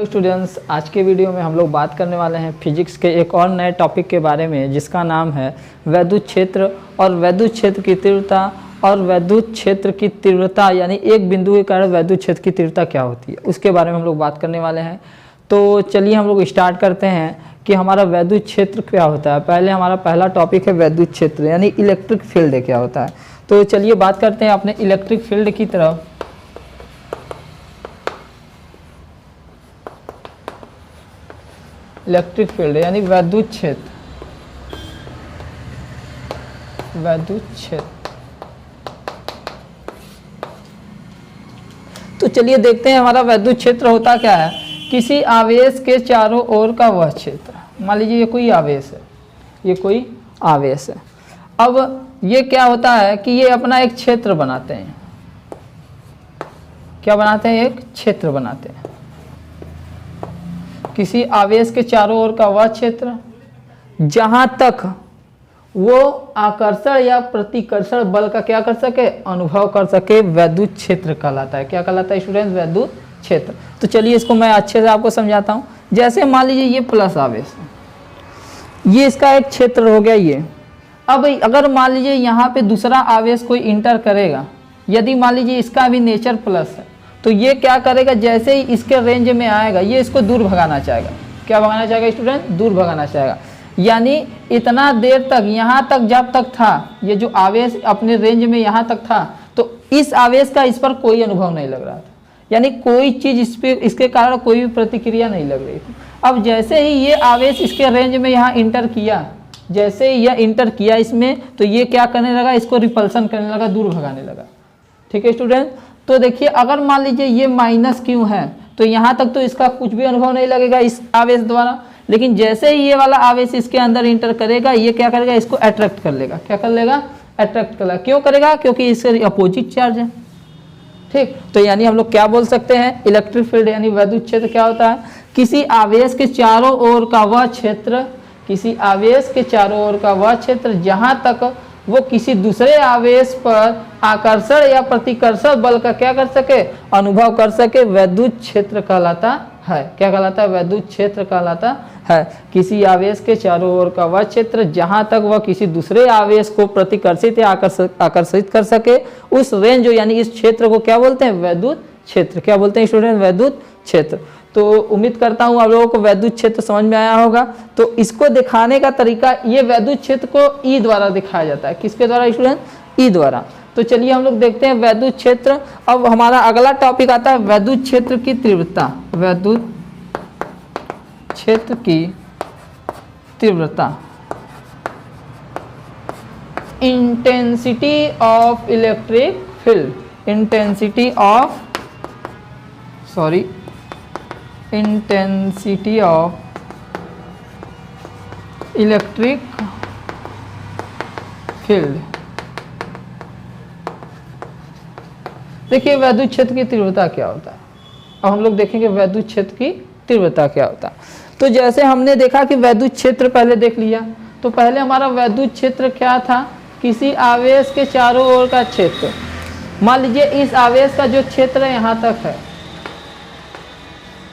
Students, आज के video में हम लोग बात करने वाले हैं फिजिक्स के एक और नए टॉपिक के बारे में, जिसका नाम है वैद्युत क्षेत्र और वैद्युत क्षेत्र की तीव्रता। और वैद्युत क्षेत्र की तीव्रता यानी एक बिंदु के कारण वैद्युत क्षेत्र की तीव्रता क्या होती है, उसके बारे में हम लोग बात करने वाले हैं। तो चलिए हम लोग स्टार्ट करते हैं कि हमारा वैद्युत क्षेत्र क्या होता है। पहले हमारा पहला टॉपिक है वैद्युत क्षेत्र यानी इलेक्ट्रिक फील्ड क्या होता है। तो चलिए बात करते हैं अपने इलेक्ट्रिक फील्ड की तरफ। इलेक्ट्रिक फील्ड यानी वैद्युत क्षेत्र, वैद्युत क्षेत्र। तो चलिए देखते हैं हमारा वैद्युत क्षेत्र होता क्या है। किसी आवेश के चारों ओर का वह क्षेत्र। मान लीजिए ये कोई आवेश है, ये कोई आवेश है। अब ये क्या होता है कि ये अपना एक क्षेत्र बनाते हैं। क्या बनाते हैं? एक क्षेत्र बनाते हैं। किसी आवेश के चारों ओर का वह क्षेत्र जहां तक वो आकर्षण या प्रतिकर्षण बल का क्या कर सके, अनुभव कर सके, वैद्युत क्षेत्र कहलाता है। क्या कहलाता है स्टूडेंट? वैद्युत क्षेत्र। तो चलिए इसको मैं अच्छे से आपको समझाता हूं। जैसे मान लीजिए ये प्लस आवेश है, ये इसका एक क्षेत्र हो गया ये। अब अगर मान लीजिए यहाँ पे दूसरा आवेश कोई इंटर करेगा, यदि मान लीजिए इसका भी नेचर प्लस है, तो ये क्या करेगा, जैसे ही इसके रेंज में आएगा ये इसको दूर भगाना चाहेगा। क्या भगाना चाहेगा स्टूडेंट? दूर भगाना चाहेगा। यानी इतना देर तक, यहाँ तक जब तक था, ये जो आवेश अपने रेंज में यहाँ तक था, तो इस आवेश का इस पर कोई अनुभव नहीं लग रहा था। यानी कोई चीज़ इस पे, इसके कारण कोई भी प्रतिक्रिया नहीं लग रही थी। अब जैसे ही ये आवेश इसके रेंज में यहाँ इंटर किया, जैसे ही यह इंटर किया इसमें, तो ये क्या करने लगा, इसको रिपल्सन करने लगा, दूर भगाने लगा। ठीक है स्टूडेंट। तो देखिए अगर मान लीजिए ये माइनस क्यू है, तो यहाँ तक तो इसका कुछ भी अनुभव नहीं लगेगा इस आवेश द्वारा। लेकिन जैसे ही ये वाला आवेश इसके अंदर इंटर करेगा, ये क्या करेगा, इसको अट्रैक्ट कर लेगा। क्या कर लेगा? अट्रैक्ट कर लेगा। क्यों करेगा? क्योंकि इससे अपोजिट चार्ज है। ठीक। तो यानी हम लोग क्या बोल सकते हैं, इलेक्ट्रिक फील्ड यानी वैद्युत क्षेत्र क्या होता है, किसी आवेश के चारों ओर का वह क्षेत्र, किसी आवेश के चारों ओर का वह क्षेत्र जहां तक वो किसी दूसरे आवेश पर आकर्षण या प्रतिकर्षण बल का क्या कर सके, अनुभव कर सके, वैद्युत क्षेत्र कहलाता है। क्या कहलाता है? वैद्युत क्षेत्र कहलाता है। किसी आवेश के चारों ओर का वह क्षेत्र जहां तक वह किसी दूसरे आवेश को प्रतिकर्षित या आकर्षित कर सके, उस रेंज यानी इस क्षेत्र को क्या बोलते हैं? वैद्युत क्षेत्र। क्या बोलते हैं स्टूडेंट? वैद्युत क्षेत्र। तो उम्मीद करता हूं आप लोगों को वैद्युत क्षेत्र समझ में आया होगा। तो इसको दिखाने का तरीका, ये वैद्युत क्षेत्र को ई द्वारा दिखाया जाता है। किसके द्वारा स्टूडेंट? ई द्वारा। तो चलिए हम लोग देखते हैं वैद्युत क्षेत्र। अब हमारा अगला टॉपिक आता है वैद्युत क्षेत्र की तीव्रता। वैद्युत क्षेत्र की तीव्रता, intensity of electric field. Intensity of intensity of electric field. देखिए वैद्युत क्षेत्र की तीव्रता क्या होता है। अब हम लोग देखेंगे वैद्युत क्षेत्र की तीव्रता क्या होता है। तो जैसे हमने देखा कि वैद्युत क्षेत्र पहले देख लिया, तो पहले हमारा वैद्युत क्षेत्र क्या था, किसी आवेश के चारों ओर का क्षेत्र। मान लीजिए इस आवेश का जो क्षेत्र यहाँ तक है,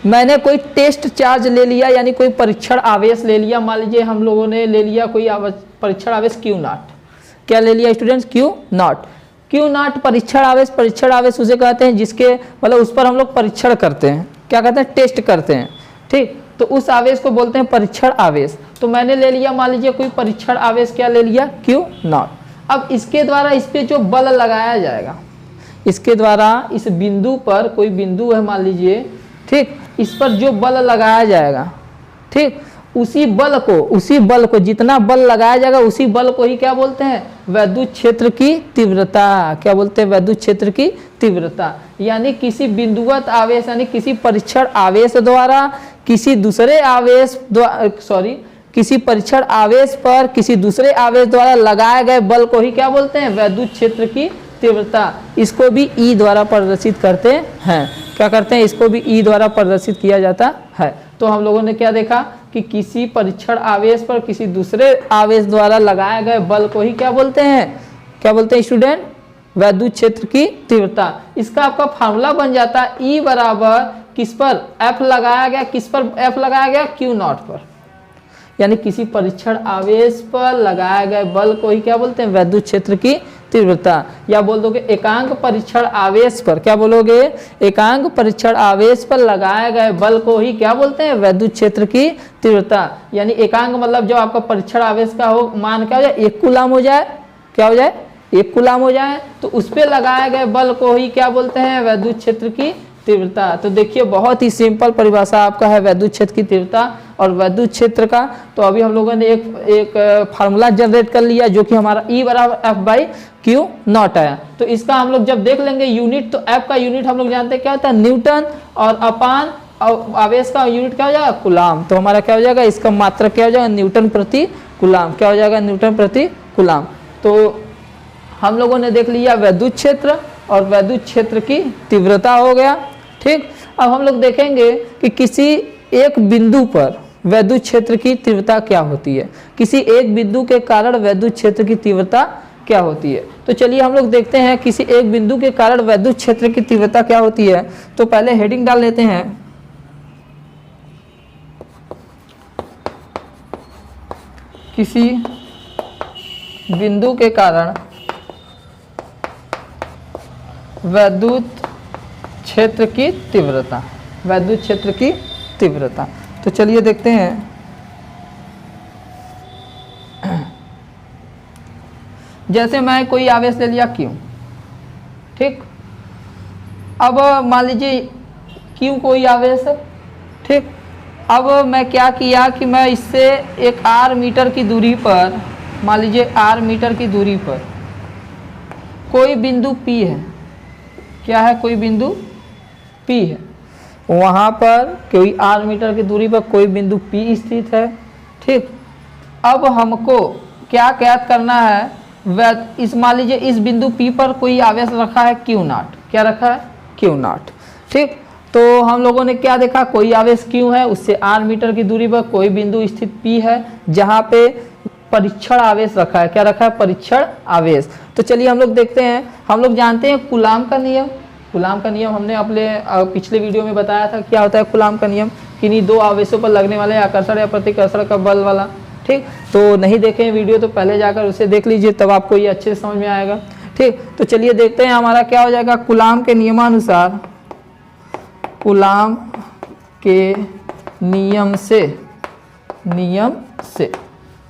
मैंने कोई टेस्ट चार्ज ले लिया यानी कोई परीक्षण आवेश ले लिया। मान लीजिए हम लोगों ने ले लिया कोई परीक्षण आवेश Q0। क्या ले लिया स्टूडेंट्स? Q0। Q0 परीक्षण आवेश। परीक्षण आवेश उसे कहते हैं जिसके मतलब उस पर हम लोग परीक्षण करते हैं। क्या कहते हैं? टेस्ट करते हैं। ठीक। तो उस आवेश को बोलते हैं परीक्षण आवेश। तो मैंने ले लिया मान लीजिए कोई परीक्षण आवेश, क्या ले लिया? Q0। अब इसके द्वारा इस पर जो बल लगाया जाएगा, इसके द्वारा इस बिंदु पर, कोई बिंदु है मान लीजिए, ठीक, इस पर जो बल लगाया जाएगा, ठीक, उसी बल को जितना बल लगाया जाएगा उसी बल को ही क्या बोलते हैं? वैद्युत क्षेत्र की तीव्रता। क्या बोलते हैं? वैद्युत क्षेत्र की तीव्रता। यानी किसी बिंदुवत आवेश यानी किसी परीक्षण आवेश द्वारा किसी दूसरे आवेश किसी परीक्षण आवेश पर किसी दूसरे आवेश द्वारा लगाए गए बल को ही क्या बोलते हैं? वैद्युत क्षेत्र की तीव्रता। इसको भी ई द्वारा प्रदर्शित करते हैं। क्या करते हैं? इसको भी ई द्वारा प्रदर्शित किया जाता है। तो हम लोगों ने क्या देखा कि किसी परीक्षण आवेश पर किसी दूसरे आवेश द्वारा लगाए गए बल को ही क्या बोलते हैं? क्या बोलते हैं स्टूडेंट? वैद्युत क्षेत्र की तीव्रता। इसका आपका फार्मूला बन जाता है E बराबर किस पर F लगाया गया, किस पर F लगाया गया, Q नॉट पर, यानी किसी परीक्षण आवेश पर लगाया गया बल को ही क्या बोलते हैं, वैद्युत क्षेत्र की तीव्रता। या बोल दोगे एकांक परीक्षण आवेश पर, क्या बोलोगे, एकांक परीक्षण आवेश पर लगाए गए बल को ही क्या बोलते हैं, वैद्युत क्षेत्र की तीव्रता। यानी एकांक मतलब जब आपका परीक्षण आवेश का हो मान क्या हो जाए, 1 कूलम हो जाए, क्या हो जाए, 1 कूलम हो जाए, तो उस पर लगाए गए बल को ही क्या बोलते हैं, वैद्युत क्षेत्र की तीव्रता। तो देखिए बहुत ही सिंपल परिभाषा आपका है वैद्युत क्षेत्र की तीव्रता और वैद्युत क्षेत्र का। तो अभी हम लोगों ने एक फार्मूला जनरेट कर लिया जो कि हमारा E बराबर F/Q नॉट आया। तो इसका हम लोग जब देख लेंगे यूनिट, तो F का यूनिट हम लोग जानते हैं क्या होता है, न्यूटन, और अपान आवेश का यूनिट क्या हो जाएगा, कूलाम। तो हमारा क्या हो जाएगा, इसका मात्रक क्या हो जाएगा, न्यूटन प्रति कूलाम, क्या हो जाएगा, न्यूटन प्रति कूलाम। तो हम लोगों ने देख लिया वैद्युत क्षेत्र और वैद्युत क्षेत्र की तीव्रता हो गया। ठीक, अब हम लोग देखेंगे कि किसी एक बिंदु पर वैद्युत क्षेत्र की तीव्रता क्या होती है, किसी एक बिंदु के कारण वैद्युत क्षेत्र की तीव्रता क्या होती है। तो चलिए हम लोग देखते हैं किसी एक बिंदु के कारण वैद्युत क्षेत्र की तीव्रता क्या होती है। तो पहले हेडिंग डाल लेते हैं, किसी बिंदु के कारण वैद्युत क्षेत्र की तीव्रता, वैद्युत क्षेत्र की तीव्रता। तो चलिए देखते हैं, जैसे मैं कोई आवेश ले लिया Q, ठीक, अब मान लीजिए Q कोई आवेश है, ठीक। अब मैं क्या किया कि मैं इससे एक R मीटर की दूरी पर, मान लीजिए R मीटर की दूरी पर कोई बिंदु P है, क्या है, कोई बिंदु P है, वहाँ पर कोई R मीटर की दूरी पर कोई बिंदु P स्थित है, ठीक। अब हमको क्या ज्ञात करना है, इस मान लीजिए इस बिंदु P पर कोई आवेश रखा है Q नॉट, क्या रखा है, Q नॉट, ठीक। तो हम लोगों ने क्या देखा, कोई आवेश Q है, उससे R मीटर की दूरी पर कोई बिंदु स्थित P है जहाँ पे परीक्षण आवेश रखा है, क्या रखा है, परीक्षण आवेश। तो चलिए हम लोग देखते हैं, हम लोग जानते हैं कूलाम का नियम। कूलाम का नियम हमने अपने पिछले वीडियो में बताया था, क्या होता है कूलाम का नियम, किन्हीं दो आवेशों पर लगने वाले आकर्षण या प्रतिकर्षण का बल वाला, ठीक। तो नहीं देखें वीडियो तो पहले जाकर उसे देख लीजिए, तब आपको ये अच्छे से समझ में आएगा, ठीक। तो चलिए देखते हैं हमारा क्या हो जाएगा, कूलाम के नियमानुसार, कूलाम के नियम से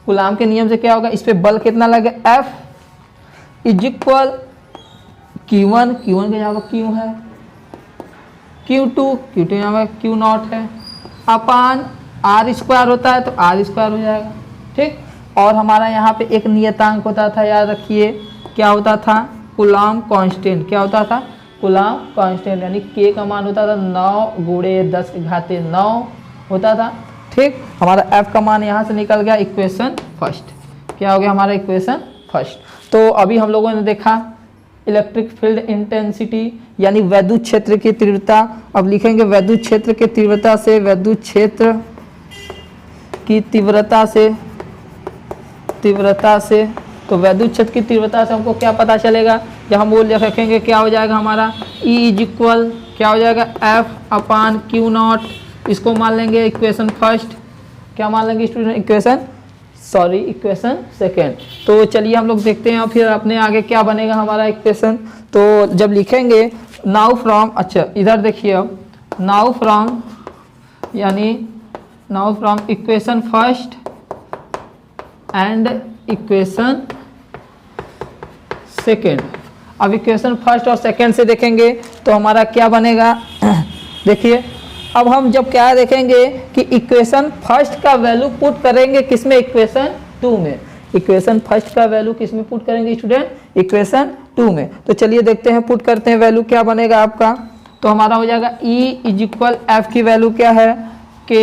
कूलाम के नियम से क्या होगा, इस पे बल कितना लगे, F इज इक्वल Q1 के जगह पर Q है, Q2 यहाँ पर Q नॉट है, अपान R² होता है तो R² हो जाएगा, ठीक। और हमारा यहाँ पे एक नियतांक होता था, याद रखिए क्या होता था, कूलाम कांस्टेंट, क्या होता था, कूलाम कांस्टेंट, यानी K का मान होता था 9 × 10⁹ होता था, ठीक। हमारा F का मान यहाँ से निकल गया, इक्वेशन फर्स्ट, क्या हो गया हमारा इक्वेशन फर्स्ट। तो अभी हम लोगों ने देखा इलेक्ट्रिक फील्ड इंटेंसिटी यानी वैद्युत क्षेत्र की तीव्रता। अब लिखेंगे वैद्युत क्षेत्र की तीव्रता से, वैद्युत क्षेत्र की तीव्रता से, तो वैद्युत क्षेत्र की तीव्रता से हमको क्या पता चलेगा, जब हम वो रखेंगे क्या हो जाएगा हमारा, E इज इक्वल क्या हो जाएगा, F/Q नॉट, इसको मान लेंगे इक्वेशन फर्स्ट, क्या मान लेंगे स्टूडेंट, इक्वेशन सेकेंड। तो चलिए हम लोग देखते हैं फिर अपने आगे क्या बनेगा हमारा इक्वेशन। तो जब लिखेंगे नाउ फ्रॉम, अच्छा इधर देखिए, अब now from equation first and equation second. अब इक्वेशन फर्स्ट और सेकेंड से देखेंगे तो हमारा क्या बनेगा, देखिए अब हम जब क्या देखेंगे कि इक्वेशन फर्स्ट का वैल्यू पुट करेंगे किसमें, इक्वेशन 2 में। इक्वेशन फर्स्ट का वैल्यू किसमें पुट करेंगे स्टूडेंट, इक्वेशन 2 में। तो चलिए देखते हैं, पुट करते हैं, वैल्यू क्या बनेगा आपका। तो हमारा हो जाएगा E इज इक्वल F की वैल्यू क्या है, K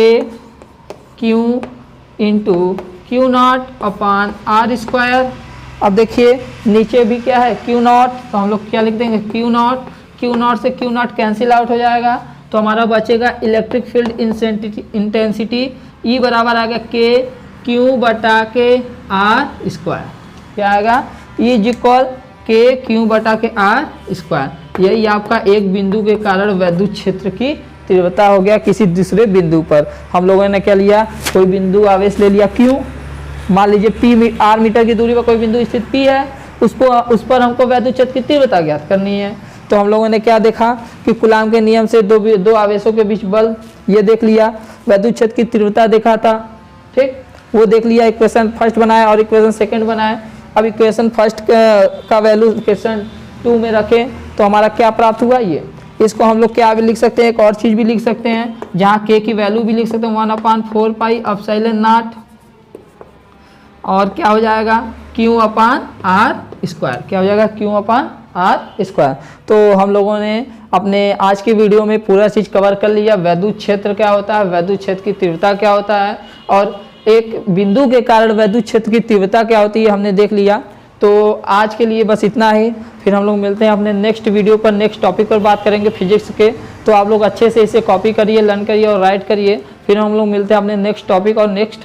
Q into Q not upon R²। अब देखिए नीचे भी क्या है Q नॉट, तो हम लोग क्या लिख देंगे Q नॉट से Q नॉट कैंसिल आउट हो जाएगा, तो हमारा बचेगा इलेक्ट्रिक फील्ड इंटेंसिटी E बराबर आ गया K Q/R²। क्या आएगा, E is equal K Q/R²। यही आपका एक बिंदु के कारण वैद्युत क्षेत्र की तीव्रता हो गया किसी दूसरे बिंदु पर। हम लोगों ने क्या लिया, कोई बिंदु आवेश ले लिया Q, मान लीजिए P r मीटर की दूरी पर कोई बिंदु स्थित P है, उस पर हमको वैद्युत क्षेत्र की तीव्रता ज्ञात करनी है। तो हम लोगों ने क्या देखा कि कूलाम के नियम से दो आवेशों के बीच बल, ये देख लिया, वैद्युत क्षेत्र की तीव्रता देखा था, ठीक, वो देख लिया। इक्वेशन फर्स्ट बनाया और इक्वेशन सेकंड बनाया। अब इक्वेशन फर्स्ट का वैल्यू इक्वेशन 2 में रखें तो हमारा क्या प्राप्त हुआ, ये इसको हम लोग क्या भी लिख सकते हैं, एक और चीज़ भी लिख सकते हैं, जहाँ k की वैल्यू भी लिख सकते हैं 1/4 पाई एप्सिलॉन नॉट, और क्या हो जाएगा Q/r², क्या हो जाएगा Q/r²। तो हम लोगों ने अपने आज की वीडियो में पूरा चीज़ कवर कर लिया, वैद्युत क्षेत्र क्या होता है, वैद्युत क्षेत्र की तीव्रता क्या होता है, और एक बिंदु के कारण वैद्युत क्षेत्र की तीव्रता क्या होती है हमने देख लिया। तो आज के लिए बस इतना ही, फिर हम लोग मिलते हैं अपने नेक्स्ट वीडियो पर, नेक्स्ट टॉपिक पर बात करेंगे फिजिक्स के। तो आप लोग अच्छे से इसे कॉपी करिए, लर्न करिए और राइट करिए। फिर हम लोग मिलते हैं अपने नेक्स्ट टॉपिक और नेक्स्ट